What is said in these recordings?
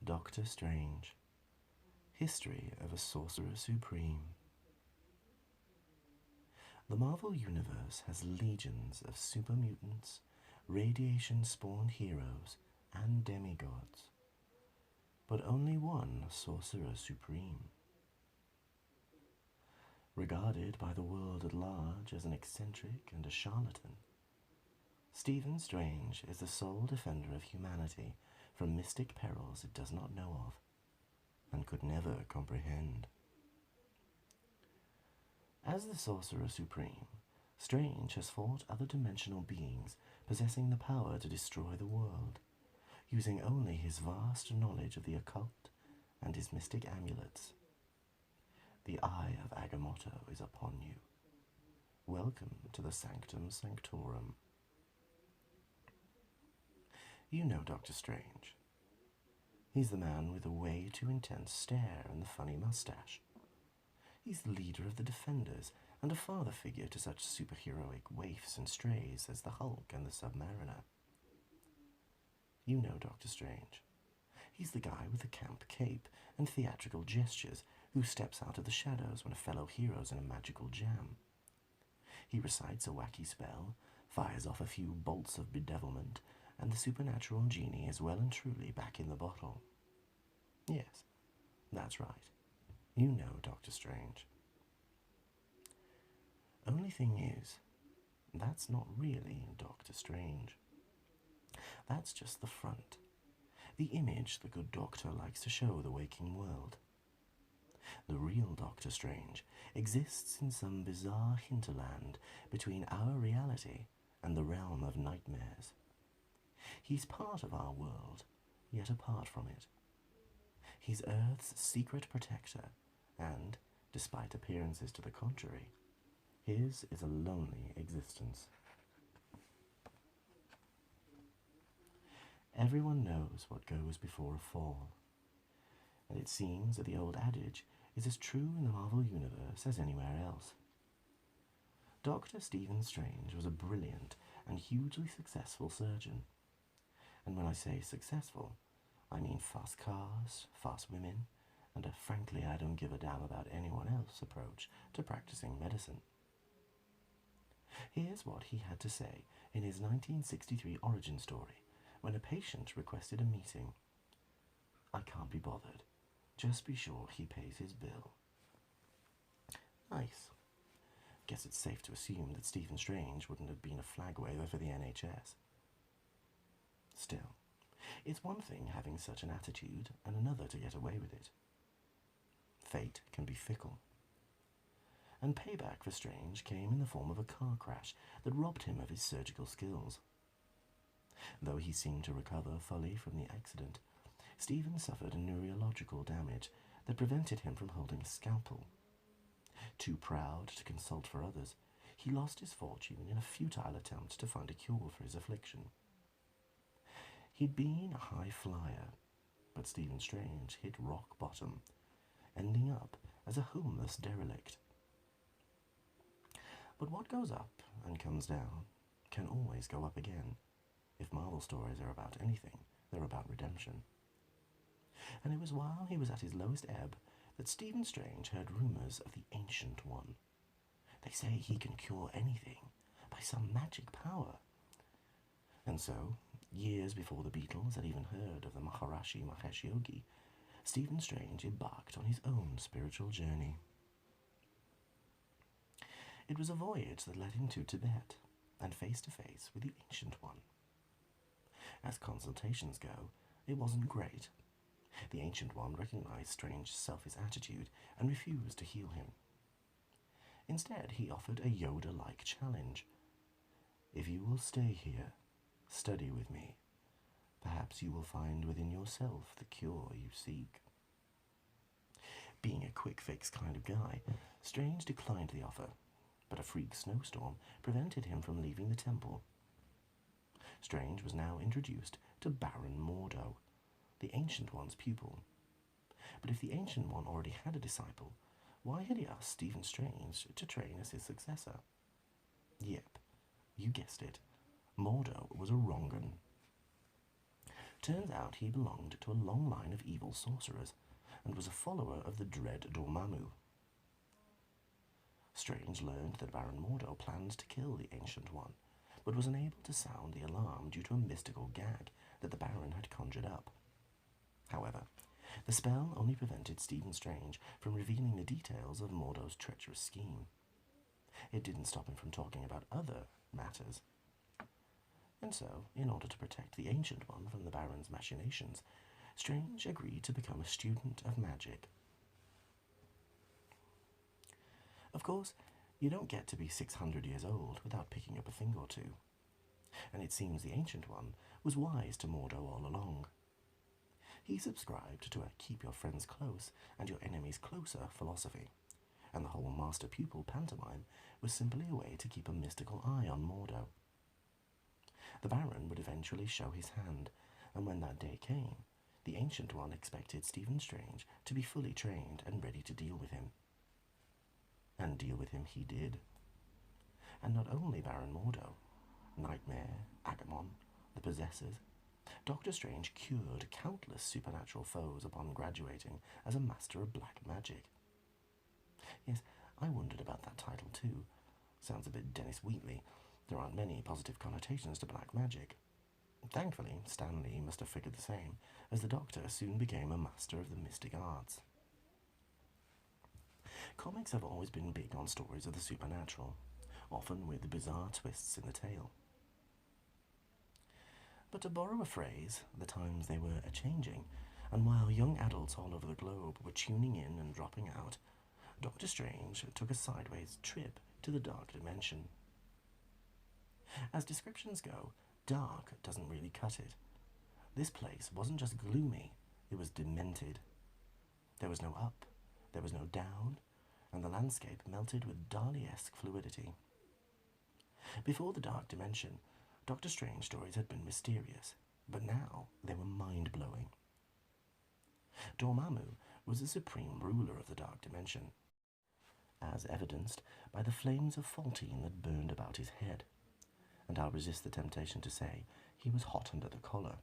Doctor Strange. History of a Sorcerer Supreme. The Marvel Universe has legions of super mutants, radiation-spawned heroes, and demigods, but only one Sorcerer Supreme. Regarded by the world at large as an eccentric and a charlatan, Stephen Strange is the sole defender of humanity from mystic perils it does not know of, and could never comprehend. As the Sorcerer Supreme, Strange has fought other dimensional beings possessing the power to destroy the world, using only his vast knowledge of the occult and his mystic amulets. The Eye of Agamotto is upon you. Welcome to the Sanctum Sanctorum. You know Doctor Strange. He's the man with the way too intense stare and the funny mustache. He's the leader of the Defenders and a father figure to such superheroic waifs and strays as the Hulk and the Submariner. You know Doctor Strange. He's the guy with the camp cape and theatrical gestures who steps out of the shadows when a fellow hero's in a magical jam. He recites a wacky spell, fires off a few bolts of bedevilment, and the supernatural genie is well and truly back in the bottle. Yes, that's right. You know Doctor Strange. Only thing is, that's not really Doctor Strange. That's just the front, the image the good doctor likes to show the waking world. The real Doctor Strange exists in some bizarre hinterland between our reality and the realm of nightmares. He's part of our world, yet apart from it. He's Earth's secret protector, and, despite appearances to the contrary, his is a lonely existence. Everyone knows what goes before a fall, and it seems that the old adage is as true in the Marvel Universe as anywhere else. Dr. Stephen Strange was a brilliant and hugely successful surgeon. And when I say successful, I mean fast cars, fast women, and a frankly I don't give a damn about anyone else approach to practicing medicine. Here's what he had to say in his 1963 origin story when a patient requested a meeting. I can't be bothered. Just be sure he pays his bill. Nice. Guess it's safe to assume that Stephen Strange wouldn't have been a flag waver for the NHS. Still, it's one thing having such an attitude and another to get away with it. Fate can be fickle. And payback for Strange came in the form of a car crash that robbed him of his surgical skills. Though he seemed to recover fully from the accident, Stephen suffered a neurological damage that prevented him from holding a scalpel. Too proud to consult for others, he lost his fortune in a futile attempt to find a cure for his affliction. He'd been a high flyer, but Stephen Strange hit rock bottom, ending up as a homeless derelict. But what goes up and comes down can always go up again. If Marvel stories are about anything, they're about redemption. And it was while he was at his lowest ebb that Stephen Strange heard rumours of the Ancient One. They say he can cure anything by some magic power. And so, years before the Beatles had even heard of the Maharishi Mahesh Yogi, Stephen Strange embarked on his own spiritual journey. It was a voyage that led him to Tibet, and face to face with the Ancient One. As consultations go, it wasn't great. The Ancient One recognized Strange's selfish attitude and refused to heal him. Instead, he offered a Yoda-like challenge. If you will stay here, study with me, perhaps you will find within yourself the cure you seek. Being a quick-fix kind of guy, Strange declined the offer, but a freak snowstorm prevented him from leaving the temple. Strange was now introduced to Baron Mordo, the Ancient One's pupil. But if the Ancient One already had a disciple, why had he asked Stephen Strange to train as his successor? Yep, you guessed it, Mordo was a wrong 'un. Turns out he belonged to a long line of evil sorcerers and was a follower of the dread Dormammu. Strange learned that Baron Mordo planned to kill the Ancient One, but was unable to sound the alarm due to a mystical gag that the Baron had conjured up. However, the spell only prevented Stephen Strange from revealing the details of Mordo's treacherous scheme. It didn't stop him from talking about other matters. And so, in order to protect the Ancient One from the Baron's machinations, Strange agreed to become a student of magic. Of course, you don't get to be 600 years old without picking up a thing or two, and it seems the Ancient One was wise to Mordo all along. He subscribed to a keep your friends close and your enemies closer philosophy, and the whole master-pupil pantomime was simply a way to keep a mystical eye on Mordo. The Baron would eventually show his hand, and when that day came, the Ancient One expected Stephen Strange to be fully trained and ready to deal with him. And deal with him he did. And not only Baron Mordo, Nightmare, Agamon, the Possessors, Doctor Strange cured countless supernatural foes upon graduating as a master of black magic. Yes, I wondered about that title too. Sounds a bit Dennis Wheatley. There aren't many positive connotations to black magic. Thankfully, Stan Lee must have figured the same, as the Doctor soon became a master of the mystic arts. Comics have always been big on stories of the supernatural, often with bizarre twists in the tale. But to borrow a phrase, the times they were a-changing, and while young adults all over the globe were tuning in and dropping out, Doctor Strange took a sideways trip to the dark dimension. As descriptions go, dark doesn't really cut it. This place wasn't just gloomy, it was demented. There was no up, there was no down, and the landscape melted with Dali-esque fluidity. Before the dark dimension, Doctor Strange stories had been mysterious, but now they were mind-blowing. Dormammu was the supreme ruler of the dark dimension, as evidenced by the flames of Faltine that burned about his head, and I'll resist the temptation to say he was hot under the collar.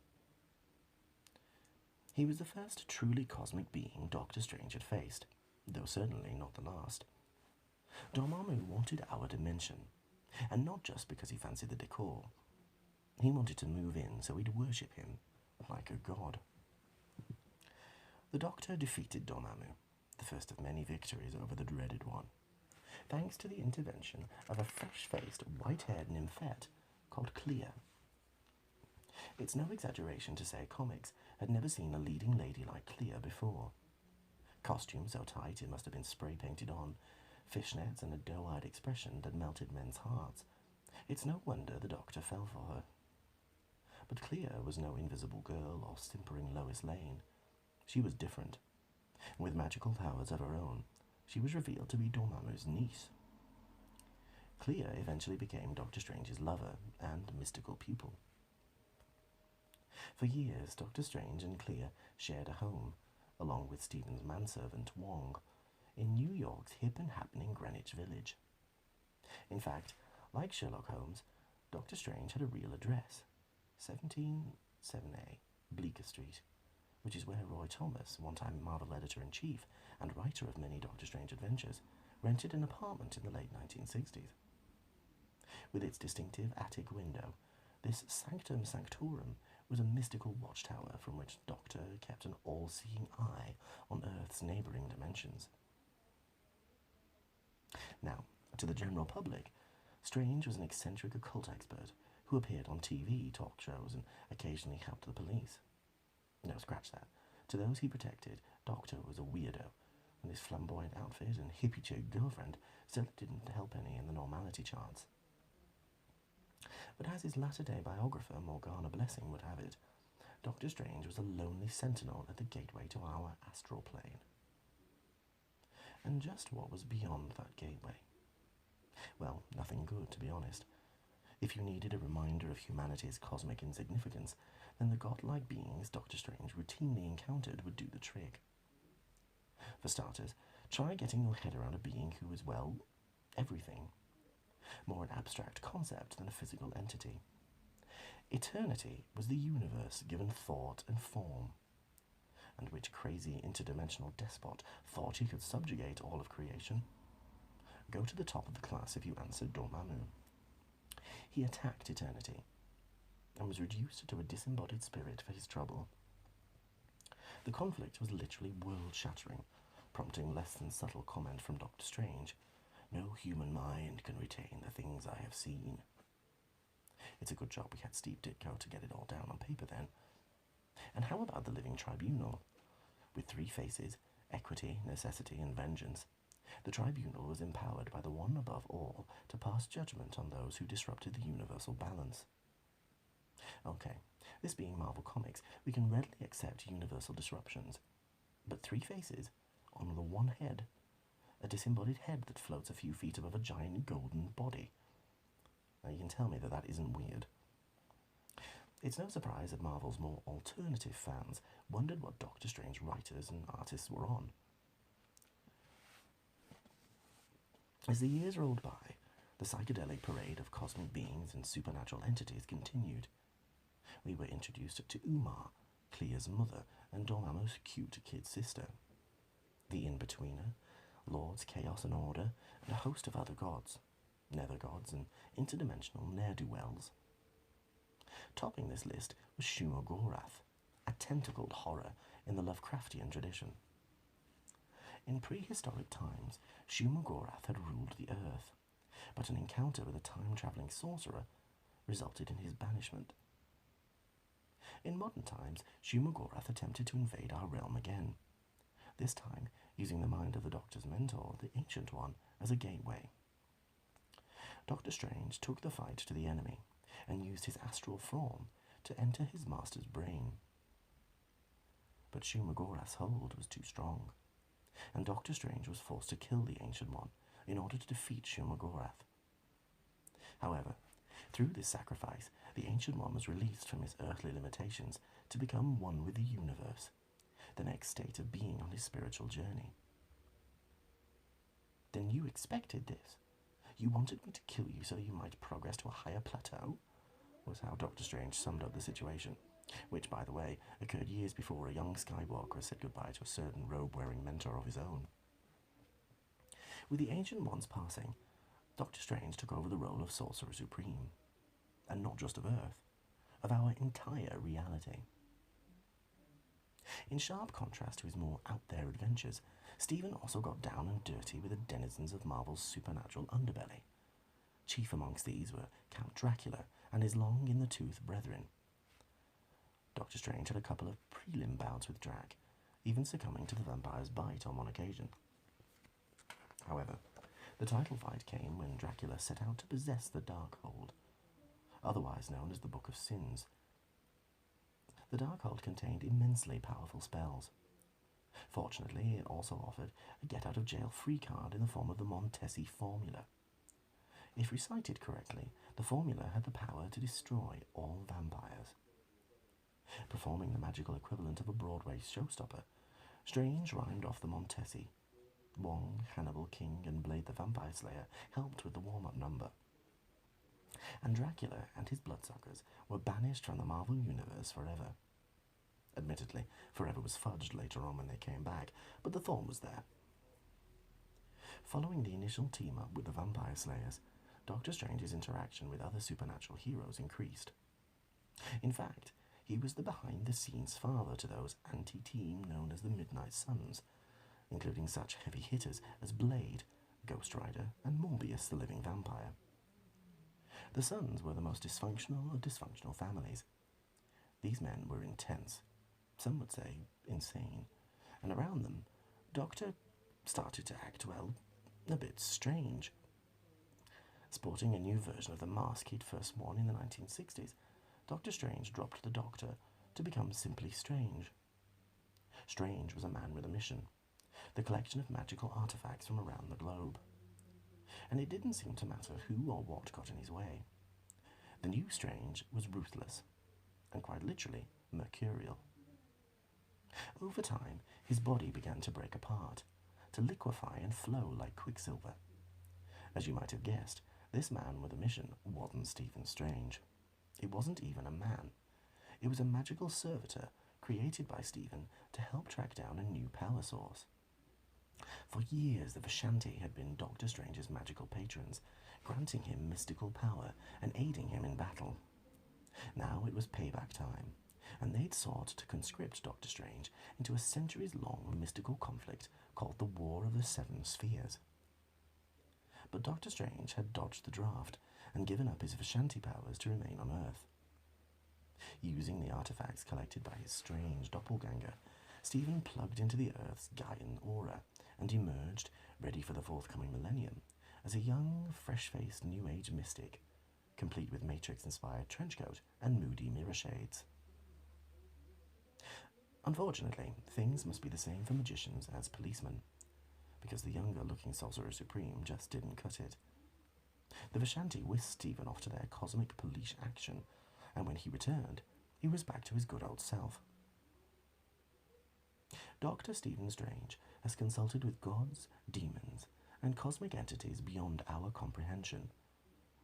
He was the first truly cosmic being Doctor Strange had faced, though certainly not the last. Dormammu wanted our dimension, and not just because he fancied the decor. He wanted to move in so we'd worship him like a god. The Doctor defeated Dormammu, the first of many victories over the dreaded one, thanks to the intervention of a fresh-faced, white-haired nymphette called Clea. It's no exaggeration to say comics had never seen a leading lady like Clea before. Costume so tight it must have been spray-painted on, fishnets and a doe-eyed expression that melted men's hearts. It's no wonder the Doctor fell for her. But Clea was no invisible girl or simpering Lois Lane. She was different. With magical powers of her own, she was revealed to be Dormammu's niece. Clea eventually became Doctor Strange's lover and mystical pupil. For years, Doctor Strange and Clea shared a home, along with Stephen's manservant Wong, in New York's hip and happening Greenwich Village. In fact, like Sherlock Holmes, Doctor Strange had a real address, 177A, Bleecker Street, which is where Roy Thomas, one-time Marvel editor-in-chief and writer of many Doctor Strange adventures, rented an apartment in the late 1960s. With its distinctive attic window, this Sanctum Sanctorum was a mystical watchtower from which the Doctor kept an all-seeing eye on Earth's neighbouring dimensions. Now, to the general public, Strange was an eccentric occult expert who appeared on TV, talk shows, and occasionally helped the police. No, scratch that. To those he protected, Doctor was a weirdo, and his flamboyant outfit and hippie-chick girlfriend still didn't help any in the normality charts. But as his latter-day biographer, Morgana Blessing, would have it, Doctor Strange was a lonely sentinel at the gateway to our astral plane. And just what was beyond that gateway? Well, nothing good, to be honest. If you needed a reminder of humanity's cosmic insignificance, then the godlike beings Doctor Strange routinely encountered would do the trick. For starters, try getting your head around a being who is, well, everything. More an abstract concept than a physical entity. Eternity was the universe given thought and form, and which crazy interdimensional despot thought he could subjugate all of creation? Go to the top of the class if you answered Dormammu. He attacked eternity, and was reduced to a disembodied spirit for his trouble. The conflict was literally world-shattering, prompting less than subtle comment from Doctor Strange. No human mind can retain the things I have seen. It's a good job we had Steve Ditko to get it all down on paper then. And how about the Living Tribunal? With 3 faces, equity, necessity, and vengeance, the Tribunal was empowered by the One above all to pass judgment on those who disrupted the universal balance. Okay, this being Marvel Comics, we can readily accept universal disruptions. But 3 faces, on the one head, a disembodied head that floats a few feet above a giant golden body. Now you can tell me that that isn't weird. It's no surprise that Marvel's more alternative fans wondered what Doctor Strange writers and artists were on. As the years rolled by, the psychedelic parade of cosmic beings and supernatural entities continued. We were introduced to Umar, Clea's mother, and Dormammu's cute kid sister. The In-Betweener, Lords Chaos and Order, and a host of other gods, nether gods, and interdimensional ne'er-do-wells. Topping this list was Shumagorath, a tentacled horror in the Lovecraftian tradition. In prehistoric times, Shumagorath had ruled the earth, but an encounter with a time-travelling sorcerer resulted in his banishment. In modern times, Shumagorath attempted to invade our realm again, this time using the mind of the Doctor's mentor, the Ancient One, as a gateway. Doctor Strange took the fight to the enemy and used his astral form to enter his master's brain. But Shumagorath's hold was too strong, and Doctor Strange was forced to kill the Ancient One in order to defeat Shumagorath. However, through this sacrifice, the Ancient One was released from his earthly limitations to become one with the universe, the next state of being on his spiritual journey. Then you expected this? You wanted me to kill you so you might progress to a higher plateau? Was how Doctor Strange summed up the situation, which, by the way, occurred years before a young Skywalker said goodbye to a certain robe-wearing mentor of his own. With the Ancient One's passing, Doctor Strange took over the role of Sorcerer Supreme, and not just of Earth, of our entire reality. In sharp contrast to his more out-there adventures, Stephen also got down and dirty with the denizens of Marvel's supernatural underbelly. Chief amongst these were Count Dracula and his long-in-the-tooth brethren. Doctor Strange had a couple of prelim bouts with Drac, even succumbing to the vampire's bite on one occasion. However, the title fight came when Dracula set out to possess the Darkhold, otherwise known as the Book of Sins. The Darkhold contained immensely powerful spells. Fortunately, it also offered a get-out-of-jail-free card in the form of the Montesi formula. If recited correctly, the formula had the power to destroy all vampires. Performing the magical equivalent of a Broadway showstopper, Strange rhymed off the Montesi. Wong, Hannibal King, and Blade the Vampire Slayer helped with the warm-up number. And Dracula and his bloodsuckers were banished from the Marvel Universe forever. Admittedly, forever was fudged later on when they came back, but the thought was there. Following the initial team-up with the Vampire Slayers, Doctor Strange's interaction with other supernatural heroes increased. In fact, he was the behind-the-scenes father to those anti-team known as the Midnight Suns, including such heavy hitters as Blade, Ghost Rider, and Morbius the Living Vampire. The Suns were the most dysfunctional of dysfunctional families. These men were intense, some would say insane, and around them, Doctor started to act, well, a bit strange. Sporting a new version of the mask he'd first worn in the 1960s, Doctor Strange dropped the Doctor to become simply Strange. Strange was a man with a mission, the collection of magical artifacts from around the globe. And it didn't seem to matter who or what got in his way. The new Strange was ruthless, and quite literally, mercurial. Over time, his body began to break apart, to liquefy and flow like quicksilver. As you might have guessed, this man with a mission wasn't Stephen Strange. It wasn't even a man. It was a magical servitor created by Stephen to help track down a new power source. For years, the Vishanti had been Doctor Strange's magical patrons, granting him mystical power and aiding him in battle. Now it was payback time, and they'd sought to conscript Doctor Strange into a centuries-long mystical conflict called the War of the Seven Spheres. But Doctor Strange had dodged the draft and given up his Vishanti powers to remain on Earth. Using the artifacts collected by his strange doppelganger, Stephen plugged into the Earth's Gaian aura and emerged, ready for the forthcoming millennium, as a young, fresh-faced New Age mystic, complete with Matrix-inspired trenchcoat and moody mirror shades. Unfortunately, things must be the same for magicians as policemen, because the younger-looking Sorcerer Supreme just didn't cut it. The Vishanti whisked Stephen off to their cosmic police action, and when he returned, he was back to his good old self. Dr. Stephen Strange has consulted with gods, demons, and cosmic entities beyond our comprehension,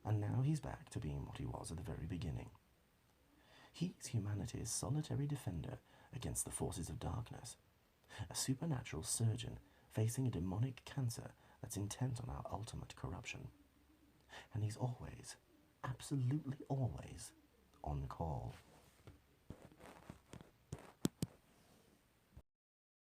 and now he's back to being what he was at the very beginning. He's humanity's solitary defender against the forces of darkness, a supernatural surgeon facing a demonic cancer that's intent on our ultimate corruption. And he's always, absolutely always, on call.